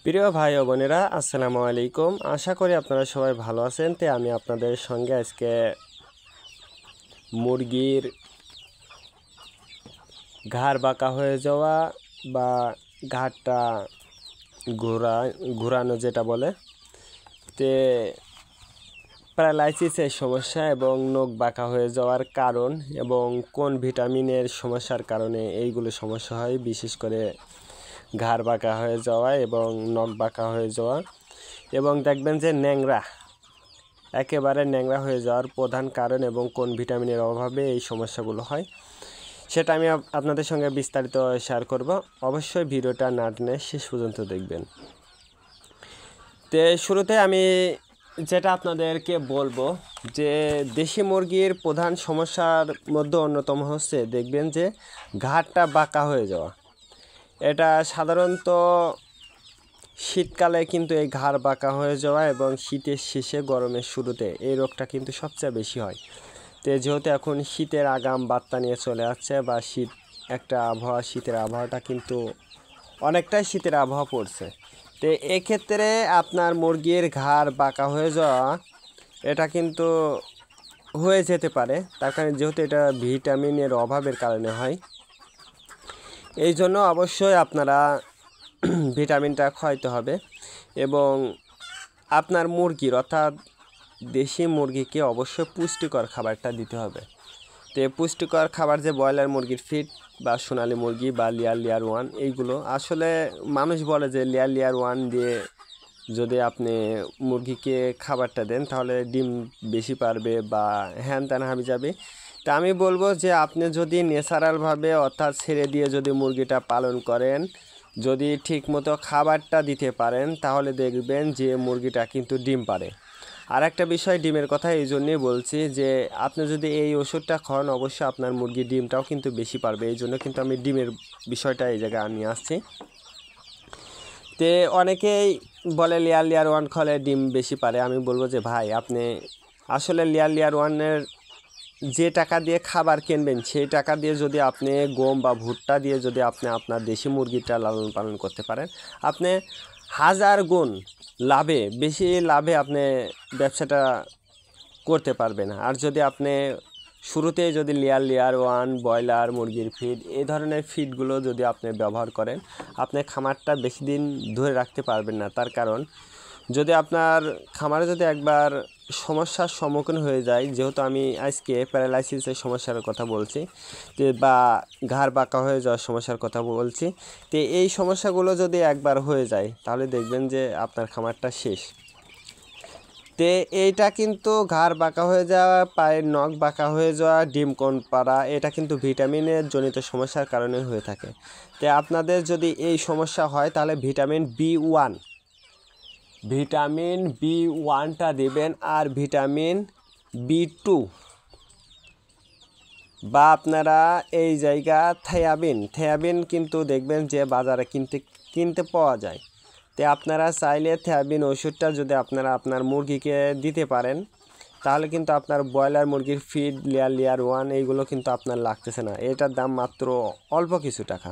প্রিয় ভাই ও বোনেরা, আসসালামু আলাইকুম। আশা করি আপনারা সবাই ভালো আছেন। আমি আপনাদের সঙ্গে আজকে মুরগির ঘাড় বাঁকা হয়ে যাওয়া বা ঘাড়টা ঘোরানো যেটা বলে তে প্যারালাইসিসের সমস্যা এবং নখ বাঁকা হয়ে যাওয়ার কারণ এবং কোন ভিটামিনের সমস্যার কারণে এইগুলো সমস্যা হয়, বিশেষ করে ঘাড় বাঁকা হয়ে যাওয়া এবং নখ বাঁকা হয়ে যাওয়া এবং দেখবেন যে একেবারে ন্যাংরা হয়ে যাওয়ার প্রধান কারণ এবং কোন ভিটামিনের অভাবে এই সমস্যাগুলো হয় সেটা আমি আপনাদের সঙ্গে বিস্তারিত শেয়ার করব। অবশ্যই ভিডিওটা না টেনে শেষ পর্যন্ত দেখবেন। শুরুতে আমি যেটা আপনাদেরকে বলবো যে দেশি মুরগির প্রধান সমস্যার মধ্যে অন্যতম হচ্ছে দেখবেন যে ঘাড়টা বাঁকা হয়ে যাওয়া। এটা সাধারণত শীতকালে কিন্তু এই ঘাড় বাঁকা হয়ে যাওয়া এবং শীতের শেষে গরমের শুরুতে এই রোগটা কিন্তু সবচেয়ে বেশি হয়। যেহেতু এখন শীতের আগাম বার্তা নিয়ে চলে আসছে বা শীতের আবহাওয়াটা কিন্তু অনেকটাই শীতের আবহাওয়া পড়ছে। এক্ষেত্রে আপনার মুরগির ঘাড় বাঁকা হয়ে যাওয়া এটা কিন্তু হয়ে যেতে পারে, তার কারণে যেহেতু এটা ভিটামিনের অভাবের কারণে হয়। এই জন্য অবশ্যই আপনারা ভিটামিনটা খাওয়াইতে হবে এবং আপনার মুরগির অর্থাৎ দেশি মুরগিকে অবশ্যই পুষ্টিকর খাবারটা দিতে হবে। পুষ্টিকর খাবার যে ব্রয়লার মুরগির ফিড বা সোনালি মুরগি বা লেয়ার 1 এইগুলো আসলে মানুষ বলে যে লেয়ার 1 দিয়ে যদি আপনি মুরগিকে খাবারটা দেন তাহলে ডিম বেশি পারবে বা হ্যান ত্যান হাবি যাবে। আমি বলবো যে আপনি যদি ন্যাচারালভাবে অর্থাৎ ছেড়ে দিয়ে যদি মুরগিটা পালন করেন, যদি ঠিকমতো খাবারটা দিতে পারেন তাহলে দেখবেন যে মুরগিটা কিন্তু ডিম পারে। আর একটা বিষয় ডিমের কথা এই জন্যই বলছি যে আপনি যদি এই ওষুধটা খাওয়ান অবশ্যই আপনার মুরগির ডিমটাও কিন্তু বেশি পারবে। এই জন্য কিন্তু আমি ডিমের বিষয়টা এই জায়গায় নিয়ে আসছি। অনেকেই বলে লেয়ার 1 খাওয়ালে ডিম বেশি পারে। আমি বলবো যে ভাই, আপনি আসলে লেয়ার 1-এর যে টাকা দিয়ে খাবার কিনবেন সেই টাকা দিয়ে যদি আপনি গম বা ভুট্টা দিয়ে যদি আপনি আপনার দেশি মুরগিটা লালন পালন করতে পারেন, আপনি হাজার গুণ বেশি লাভে আপনি ব্যবসাটা করতে পারবেন। আর যদি আপনি শুরুতেই যদি লেয়ার 1 ব্রয়লার মুরগির ফিড এই ধরনের ফিডগুলো যদি আপনি ব্যবহার করেন, আপনি খামারটা বেশি দিন ধরে রাখতে পারবেন না। তার কারণ যদি আপনার খামারে যদি একবার সমস্যার সম্মুখীন হয়ে যায়, যেহেতু আমি আজকে প্যারালাইসিসের সমস্যার কথা বলছি বা ঘাড় বাঁকা হয়ে যাওয়ার সমস্যার কথা বলছি, এই সমস্যাগুলো যদি একবার হয়ে যায় তাহলে দেখবেন যে আপনার খামারটা শেষ। এইটা কিন্তু ঘাড় বাঁকা হয়ে যাওয়া, পায়ের নখ বাঁকা হয়ে যাওয়া, ডিম কোণ পাড়া, এটা কিন্তু ভিটামিনের জনিত সমস্যার কারণে হয়ে থাকে। আপনাদের যদি এই সমস্যা হয় তাহলে ভিটামিন বি1টা দেবেন আর ভিটামিন বি2 বা আপনারা এই জায়গা থায়াবিন কিন্তু দেখবেন যে বাজারে কিনতে পাওয়া যায়। আপনারা চাইলে থায়াবিন ওষুধটা যদি আপনারা আপনার মুরগিকে দিতে পারেন তাহলে কিন্তু আপনার ব্রয়লার মুরগির ফিড লেয়ার 1 এইগুলো কিন্তু আপনার লাগতেছে না। এটার দাম মাত্র অল্প কিছু টাকা।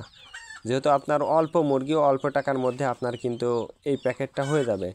যেহেতু আপনার অল্প মুরগি অল্প টাকার মধ্যে আপনার কিন্তু এই প্যাকেটটা হয়ে যাবে।